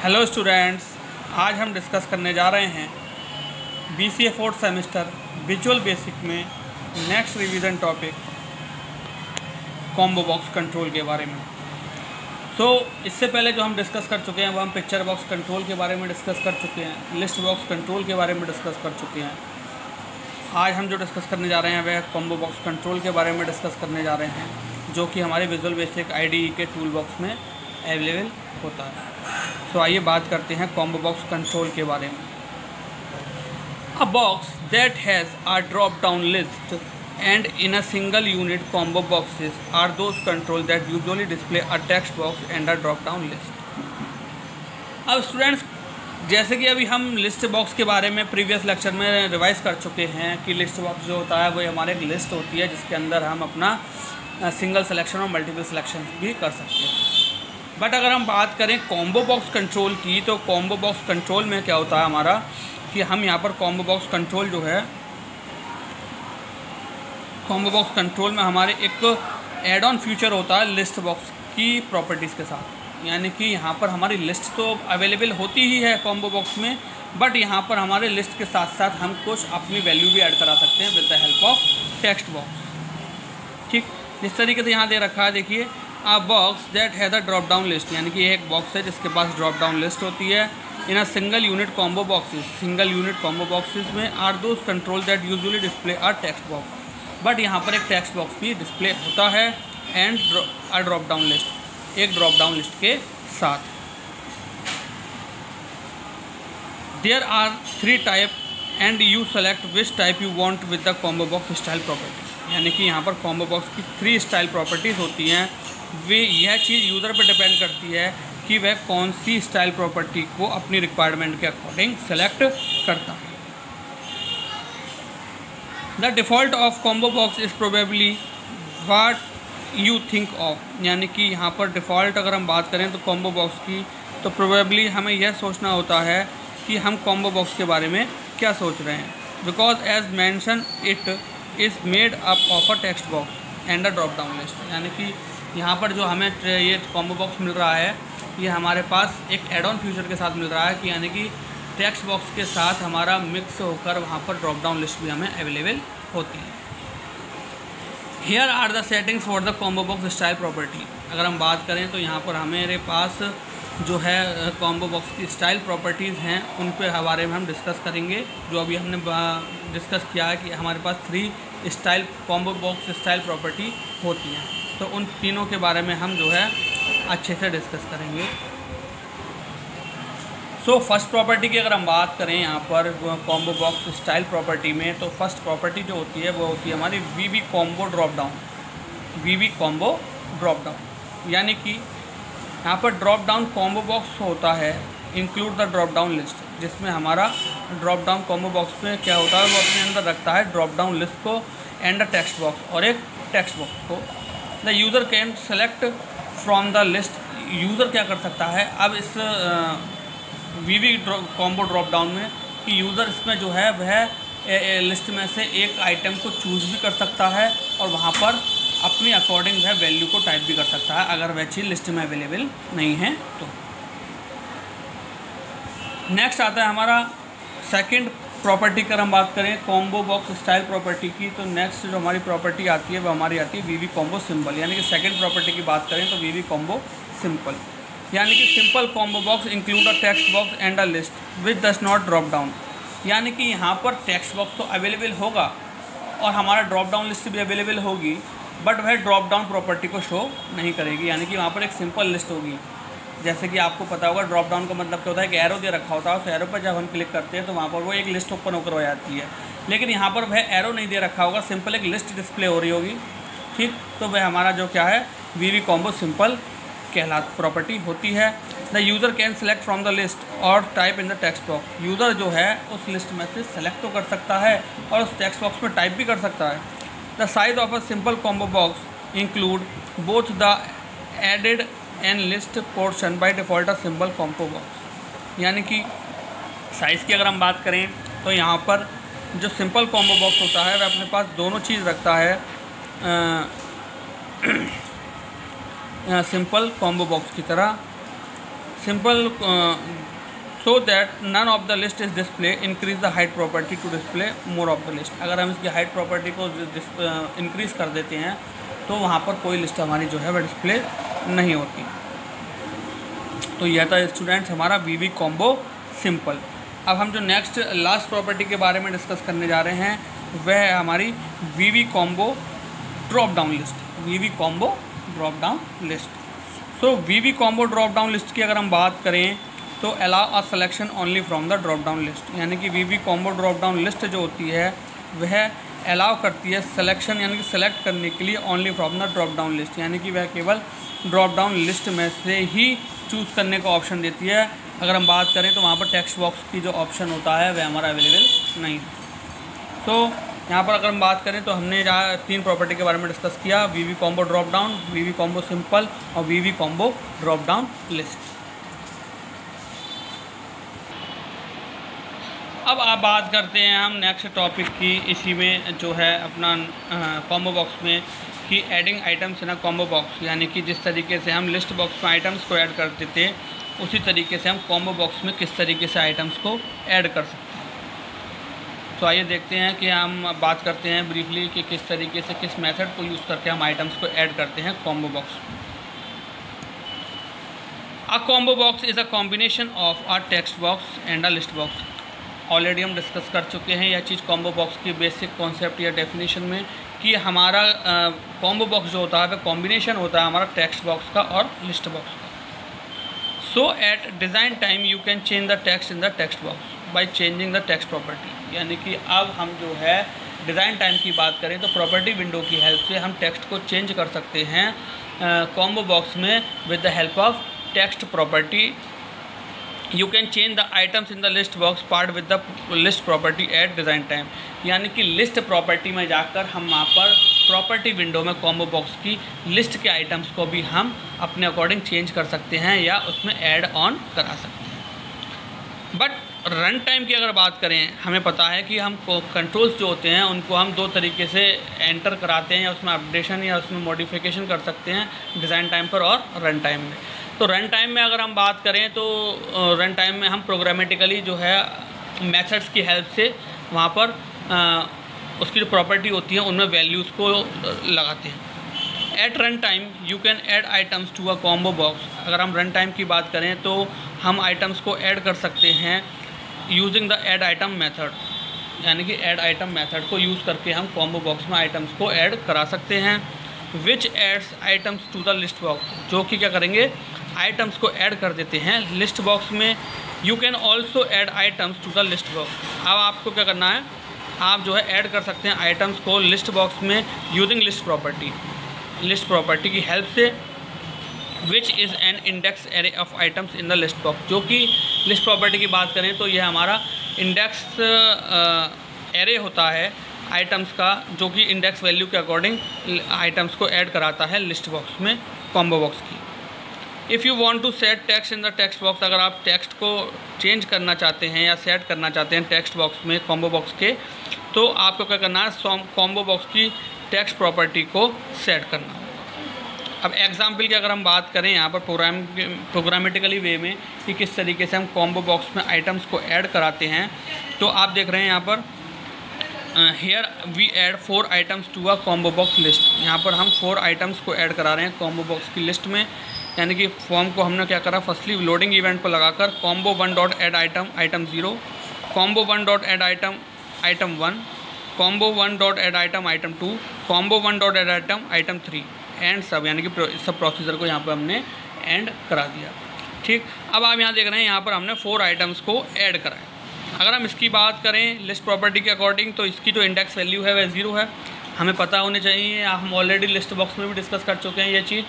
Hello students, आज हम discuss करने जा रहे हैं BCA 4th semester visual basic में next revision topic combo box control के बारे में। इससे पहले जो हम डिस्कस कर चुके हैं वो हम पिक्चर बॉक्स कंट्रोल के बारे में डिस्कस कर चुके हैं, लिस्ट बॉक्स कंट्रोल के बारे में डिस्कस कर चुके हैं। आज हम जो डिस्कस करने जा रहे हैं वह कॉम्बो बॉक्स कंट्रोल के बारे में डिस्कस करने जा रहे हैं, जो कि हमारे विजुअल बेसिक IDE के टूल बॉक्स में अवेलेबल होता है। आइए बात करते हैं कॉम्बो बॉक्स कंट्रोल के बारे में। A box that has a drop down list and in a single unit combo boxes are those control that usually display a text box and a drop down list. अब students, जैसे कि अभी हम list box के बारे में previous lecture में revise कर चुके हैं कि लिस्ट बॉक्स जो होता है वो हमारे एक लिस्ट होती है जिसके अंदर हम अपना सिंगल सिलेक्शन और मल्टीपल सिलेक्शन भी कर सकते हैं। बट अगर हम बात करें कॉम्बो बॉक्स कंट्रोल की, तो कॉम्बो बॉक्स कंट्रोल में क्या होता है हमारा कि हम यहाँ पर कॉम्बो बॉक्स कंट्रोल जो है, कॉम्बो बॉक्स कंट्रोल में हमारे एक एड ऑन फीचर होता है लिस्ट बॉक्स की प्रॉपर्टीज़ के साथ। यानी कि यहाँ पर हमारी लिस्ट तो अवेलेबल होती ही है कॉम्बो बॉक्स में, बट यहाँ पर हमारे लिस्ट के साथ साथ हम कुछ अपनी वैल्यू भी ऐड करा सकते हैं with the help of text box. ठीक, जिस तरीके से यहाँ दे रखा है, देखिए, अ box that has a drop down list, यानी कि एक बॉक्स है जिसके पास ड्रॉप डाउन लिस्ट होती है। In a single unit combo boxes, single unit combo boxes में are those control that usually display a text box, but यहाँ पर एक टेक्स्ट बॉक्स भी डिस्प्ले होता है and a drop down list, एक ड्रॉप डाउन लिस्ट के साथ। There are 3 type and you select which type you want with the combo box style property. यानी कि यहाँ पर कॉम्बो बॉक्स की 3 स्टाइल प्रॉपर्टीज़ होती हैं। वे यह चीज़ यूज़र पर डिपेंड करती है कि वह कौन सी स्टाइल प्रॉपर्टी को अपनी रिक्वायरमेंट के अकॉर्डिंग सेलेक्ट करता है। The default of combo box is probably what you think of. यानी कि यहाँ पर डिफ़ॉल्ट अगर हम बात करें तो कॉम्बो बॉक्स की, तो प्रोबेबली हमें यह सोचना होता है कि हम कॉम्बो बॉक्स के बारे में क्या सोच रहे हैं। Because as mention it is made up of a text box and a drop down list. यानी कि यहाँ पर जो हमें ये कॉम्बो बॉक्स मिल रहा है, ये हमारे पास एक एड ऑन फीचर के साथ मिल रहा है कि यानी कि टेक्स्ट बॉक्स के साथ हमारा मिक्स होकर वहाँ पर ड्रॉप डाउन लिस्ट भी हमें अवेलेबल होती है। Here are the settings for the combo box style property. अगर हम बात करें तो यहाँ पर हमारे पास जो है कॉम्बो बॉक्स की स्टाइल प्रॉपर्टीज़ हैं, उन पे बारे में हम डिस्कस करेंगे। जो अभी हमने डिस्कस किया है कि हमारे पास 3 style combo box style property होती हैं, तो उन तीनों के बारे में हम जो है अच्छे से डिस्कस करेंगे। फर्स्ट प्रॉपर्टी की अगर हम बात करें यहाँ पर कॉम्बो बॉक्स स्टाइल प्रॉपर्टी में, तो फर्स्ट प्रॉपर्टी जो होती है वो होती है हमारी VB combo drop down. VB combo drop down यानी कि यहाँ पर ड्रॉप डाउन कॉम्बो बॉक्स होता है include the drop down list, जिसमें हमारा ड्रॉप डाउन कॉम्बो बॉक्स में क्या होता है, वो अपने अंदर रखता है ड्रॉप डाउन लिस्ट को एंड अ टेक्स्ट बॉक्स, और एक टेक्स्ट बॉक्स को। The user can select from the list. User क्या कर सकता है अब इस VB कॉम्बो ड्रॉप डाउन में कि यूज़र इसमें जो है वह लिस्ट में से एक आइटम को चूज़ भी कर सकता है और वहाँ पर अपनी अकॉर्डिंग वह वैल्यू को टाइप भी कर सकता है अगर वह चीज़ लिस्ट में अवेलेबल नहीं है तो। नेक्स्ट आता है हमारा सेकंड प्रॉपर्टी की। अगर हम बात करें कॉम्बो बॉक्स स्टाइल प्रॉपर्टी की, तो नेक्स्ट जो हमारी प्रॉपर्टी आती है वो हमारी आती है VB कॉम्बो सिंपल। यानी कि सेकंड प्रॉपर्टी की बात करें तो VB कॉम्बो सिंपल, यानी कि simple combo box include a text box and a list which does not drop down. यानी कि यहाँ पर टेक्स्ट बॉक्स तो अवेलेबल होगा और हमारा ड्रॉप डाउन लिस्ट भी अवेलेबल होगी, बट वह ड्रॉप डाउन प्रॉपर्टी को शो नहीं करेगी। यानी कि वहाँ पर एक सिंपल लिस्ट होगी। जैसे कि आपको पता होगा ड्रॉप डाउन का मतलब क्या होता है, कि एरो दे रखा होता है, उस एरो पर जब हम क्लिक करते हैं तो वहाँ पर वो एक लिस्ट ओपन होकर हो जाती है। लेकिन यहाँ पर वह एरो नहीं दे रखा होगा, सिंपल एक लिस्ट डिस्प्ले हो रही होगी। ठीक, तो वह हमारा जो क्या है VB कॉम्बो सिंपल प्रॉपर्टी होती है। The user can select from the list और type in the text box. User जो है उस लिस्ट में से सेलेक्ट तो कर सकता है और उस टेक्स्ट बॉक्स में टाइप भी कर सकता है। The size of a simple combo box include both the edit and list portion by default a simple combo box. यानी कि साइज़ की अगर हम बात करें तो यहाँ पर जो सिंपल कॉम्बो बॉक्स होता है वह अपने पास दोनों चीज़ रखता है, सिंपल कॉम्बो बॉक्स की तरह simple so that none of the list is display, increase the height property to display more of the list. अगर हम इसकी हाइट प्रॉपर्टी को इंक्रीज़ कर देते हैं तो वहाँ पर कोई लिस्ट हमारी जो है वह डिस्प्ले नहीं होती। तो यह था स्टूडेंट्स हमारा वीवी कॉम्बो सिंपल। अब हम जो नेक्स्ट लास्ट प्रॉपर्टी के बारे में डिस्कस करने जा रहे हैं वह है हमारी वीवी कॉम्बो ड्रॉप डाउन लिस्ट। वीवी कॉम्बो ड्रॉप डाउन लिस्ट। सो वीवी कॉम्बो ड्रॉप डाउन लिस्ट की अगर हम बात करें तो allow a selection only from the drop down list, यानी कि वीवी कॉम्बो ड्रॉप डाउन लिस्ट जो होती है वह अलाउ करती है सिलेक्शन यानी कि सेलेक्ट करने के लिए only from the drop down list, यानी कि वह केवल ड्रॉप डाउन लिस्ट में से ही चूज़ करने का ऑप्शन देती है। अगर हम बात करें तो वहाँ पर टेक्स्ट बॉक्स की जो ऑप्शन होता है वह हमारा अवेलेबल नहीं है। तो यहाँ पर अगर हम बात करें तो हमने जहाँ 3 प्रॉपर्टी के बारे में डिस्कस किया, वीवी कॉम्बो ड्रॉप डाउन, वीवी कॉम्बो सिंपल और वीवी कॉम्बो ड्रॉप डाउन लिस्ट। अब आप बात करते हैं हम नेक्स्ट टॉपिक की, इसी में जो है अपना कॉम्बो बॉक्स में कि adding items in a combo box, यानी कि जिस तरीके से हम लिस्ट बॉक्स में आइटम्स को ऐड करते थे उसी तरीके से हम कॉम्बो बॉक्स में किस तरीके से आइटम्स को ऐड कर सकते हैं। तो आइए देखते हैं कि हम बात करते हैं ब्रीफली कि किस तरीके से किस मेथड को यूज़ करके हम आइटम्स को ऐड करते हैं कॉम्बो बॉक्स में। अ combo box is a combination of a text box and a list box. Already हम डिस्कस कर चुके हैं यह चीज़ कॉम्बो बॉक्स की बेसिक कॉन्सेप्ट या डेफिनेशन में कि हमारा कॉम्बो बॉक्स जो होता है वह कॉम्बिनेशन होता है हमारा टेक्स्ट बॉक्स का और लिस्ट बॉक्स का। So at design time you can change the text in the text box by changing the text property, यानी कि अब हम जो है डिज़ाइन टाइम की बात करें तो प्रॉपर्टी विंडो की हेल्प से हम टेक्स्ट को चेंज कर सकते हैं कॉम्बो बॉक्स में with the help of text property. You can change the items in the list box part with the list property eight design time, यानी कि लिस्ट प्रॉपर्टी में जाकर हम वहाँ पर प्रॉपर्टी विंडो में कॉम्बो बॉक्स की लिस्ट के आइटम्स को भी हम अपने अकॉर्डिंग चेंज कर सकते हैं या उसमें ऐड ऑन करा सकते हैं। बट रन टाइम की अगर बात करें, हमें पता है कि हम कंट्रोल्स जो होते हैं उनको हम 2 तरीके से एंटर कराते हैं या उसमें अपडेशन या उसमें मॉडिफिकेशन कर सकते हैं, डिज़ाइन टाइम पर और रन टाइम में। तो रन टाइम में अगर हम बात करें तो रन टाइम में हम प्रोग्रामेटिकली जो है मेथड्स की हेल्प से वहाँ पर उसकी जो प्रॉपर्टी होती है उनमें वैल्यूज़ को लगाते हैं। At run time you can add items to a combo box. अगर हम रन टाइम की बात करें तो हम आइटम्स को ऐड कर सकते हैं using the add item method, यानी कि ऐड आइटम मेथड को यूज़ करके हम कॉम्बो बॉक्स में आइटम्स को ऐड करा सकते हैं। Which adds items to the list box, जो कि क्या करेंगे आइटम्स को ऐड कर देते हैं लिस्ट बॉक्स में। You can also add items to the list box. अब आपको क्या करना है, आप जो है ऐड कर सकते हैं आइटम्स को लिस्ट बॉक्स में यूजिंग लिस्ट प्रॉपर्टी की हेल्प से। Which is an index array of items in the list box, जो कि लिस्ट प्रॉपर्टी की बात करें तो यह हमारा इंडेक्स एरे होता है आइटम्स का, जो कि इंडेक्स वैल्यू के अकॉर्डिंग आइटम्स को ऐड कराता है लिस्ट बॉक्स में कॉम्बो बॉक्स की। If you want to set text in the text box, अगर आप टेक्स्ट को चेंज करना चाहते हैं या सेट करना चाहते हैं टेक्स्ट बॉक्स में कॉम्बो बॉक्स के, तो आपको क्या करना है कॉम्बो बॉक्स की टेक्स्ट प्रॉपर्टी को सेट करना। अब एग्जाम्पल की अगर हम बात करें यहाँ पर प्रोग्रामेटिकली वे में कि किस तरीके से हम कॉम्बो बॉक्स में आइटम्स को ऐड कराते हैं, तो आप देख रहे हैं यहाँ पर here we add 4 items to a combo box list. यहाँ पर हम 4 आइटम्स को ऐड करा रहे हैं कॉम्बो बॉक्स की लिस्ट में, यानी कि फॉर्म को हमने क्या करा, फर्स्टली लोडिंग इवेंट को लगाकर combo 1 dot add item 0, combo 1 dot add item 1, combo 1 dot add item 2, combo 1 dot add item 3 and सब, यानी कि सब प्रोसीजर को यहाँ पर हमने एंड करा दिया। ठीक, अब आप यहाँ देख रहे हैं यहाँ पर हमने 4 आइटम्स को ऐड कराए। अगर हम इसकी बात करें लिस्ट प्रॉपर्टी के अकॉर्डिंग तो इसकी जो इंडेक्स वैल्यू है वह 0 है, हमें पता होनी चाहिए। हम ऑलरेडी लिस्ट बॉक्स में भी डिस्कस कर चुके हैं ये चीज़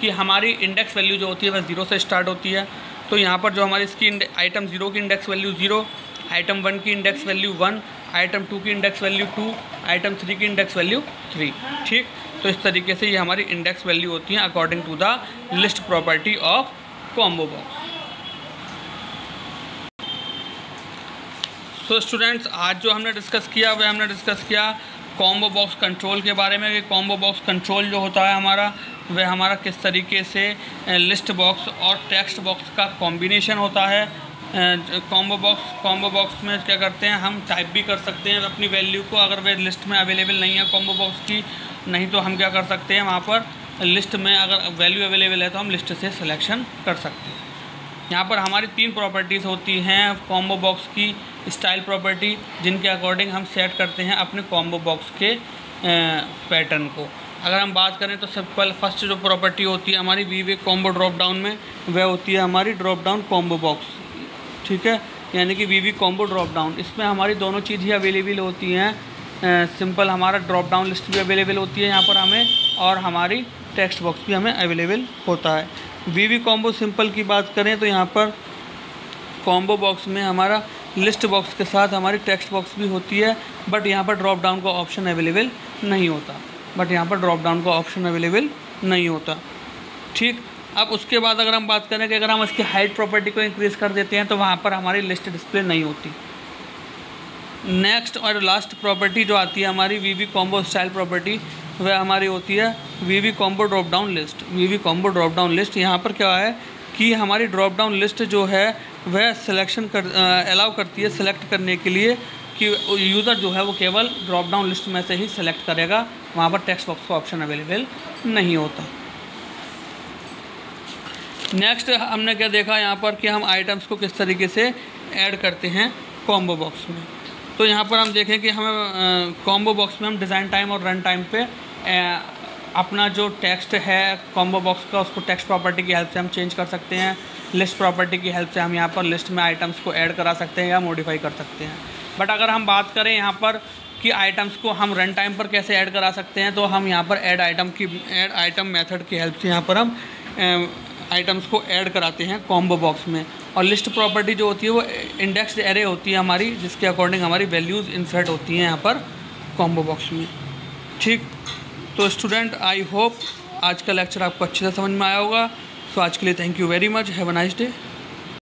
कि हमारी इंडेक्स वैल्यू जो होती है वह 0 से स्टार्ट होती है। तो यहाँ पर जो हमारी इसकी आइटम 0 की इंडेक्स वैल्यू 0, आइटम 1 की इंडेक्स वैल्यू 1, आइटम 2 की इंडेक्स वैल्यू 2, आइटम 3 की इंडेक्स वैल्यू 3। ठीक, तो इस तरीके से ये हमारी इंडेक्स वैल्यू होती है according to the list property of combo box. तो स्टूडेंट्स आज जो हमने डिस्कस किया वह हमने डिस्कस किया कॉम्बो बॉक्स कंट्रोल के बारे में कि कॉम्बो बॉक्स कंट्रोल जो होता है हमारा, वह हमारा किस तरीके से लिस्ट बॉक्स और टेक्स्ट बॉक्स का कॉम्बिनेशन होता है। कॉम्बो बॉक्स में क्या करते हैं, हम टाइप भी कर सकते हैं अपनी वैल्यू को, अगर वह लिस्ट में अवेलेबल नहीं है कॉम्बो बॉक्स की, नहीं तो हम क्या कर सकते हैं, वहाँ पर लिस्ट में अगर वैल्यू अवेलेबल है तो हम लिस्ट से सिलेक्शन कर सकते हैं। यहाँ पर हमारी 3 प्रॉपर्टीज़ होती हैं कॉम्बो बॉक्स की स्टाइल प्रॉपर्टी, जिनके अकॉर्डिंग हम सेट करते हैं अपने कॉम्बो बॉक्स के पैटर्न को। अगर हम बात करें तो सबसे पहले फर्स्ट जो प्रॉपर्टी होती है हमारी वीवी कॉम्बो ड्रॉप डाउन में, वह होती है हमारी ड्रॉप डाउन कॉम्बो बॉक्स, ठीक है, यानी कि वीवी कॉम्बो ड्रॉप डाउन। इसमें हमारी दोनों चीज़ ही अवेलेबल होती हैं, सिंपल हमारा ड्रॉप डाउन लिस्ट भी अवेलेबल होती है यहाँ पर हमें, और हमारी टेक्स्ट बॉक्स भी हमें अवेलेबल होता है। वीवी कॉम्बो सिंपल की बात करें तो यहाँ पर कॉम्बो बॉक्स में हमारा लिस्ट बॉक्स के साथ हमारी टेक्स्ट बॉक्स भी होती है, बट यहाँ पर ड्रॉप डाउन का ऑप्शन अवेलेबल नहीं होता, ठीक। अब उसके बाद अगर हम बात करें कि अगर हम इसकी हाइट प्रॉपर्टी को इंक्रीज़ कर देते हैं तो वहाँ पर हमारी लिस्ट डिस्प्ले नहीं होती। नेक्स्ट और लास्ट प्रॉपर्टी जो आती है हमारी वीवी कॉम्बो स्टाइल प्रॉपर्टी, वह हमारी होती है वीवी कॉम्बो ड्रॉप डाउन लिस्ट। वीवी कॉम्बो ड्रॉप डाउन लिस्ट यहाँ पर क्या है कि हमारी ड्रॉप डाउन लिस्ट जो है वह सिलेक्शन अलाउ करती है सिलेक्ट करने के लिए कि यूज़र जो है वो केवल ड्रॉप डाउन लिस्ट में से ही सिलेक्ट करेगा, वहाँ पर टेक्स्ट बॉक्स का ऑप्शन अवेलेबल नहीं होता। नेक्स्ट हमने क्या देखा यहाँ पर कि हम आइटम्स को किस तरीके से ऐड करते हैं कॉम्बो बॉक्स में। तो यहाँ पर हम देखें कि हमें कॉम्बो बॉक्स में हम डिज़ाइन टाइम और रन टाइम पे अपना जो टेक्स्ट है कॉम्बो बॉक्स का, उसको टेक्स्ट प्रॉपर्टी की हेल्प से हम चेंज कर सकते हैं। लिस्ट प्रॉपर्टी की हेल्प से हम यहाँ पर लिस्ट में आइटम्स को ऐड करा सकते हैं या मॉडिफाई कर सकते हैं। बट अगर हम बात करें यहाँ पर कि आइटम्स को हम रन टाइम पर कैसे ऐड करा सकते हैं, तो हम यहाँ पर ऐड आइटम मेथड की हेल्प से यहाँ पर हम आइटम्स को ऐड कराते हैं कॉम्बो बॉक्स में। और लिस्ट प्रॉपर्टी जो होती है वो इंडेक्स्ड एरे होती है हमारी, जिसके अकॉर्डिंग हमारी वैल्यूज़ इंसर्ट होती हैं यहाँ पर कॉम्बो बॉक्स में, ठीक। तो स्टूडेंट, आई होप आज का लेक्चर आपको अच्छे से समझ में आया होगा। सो आज के लिए thank you very much, have a nice day.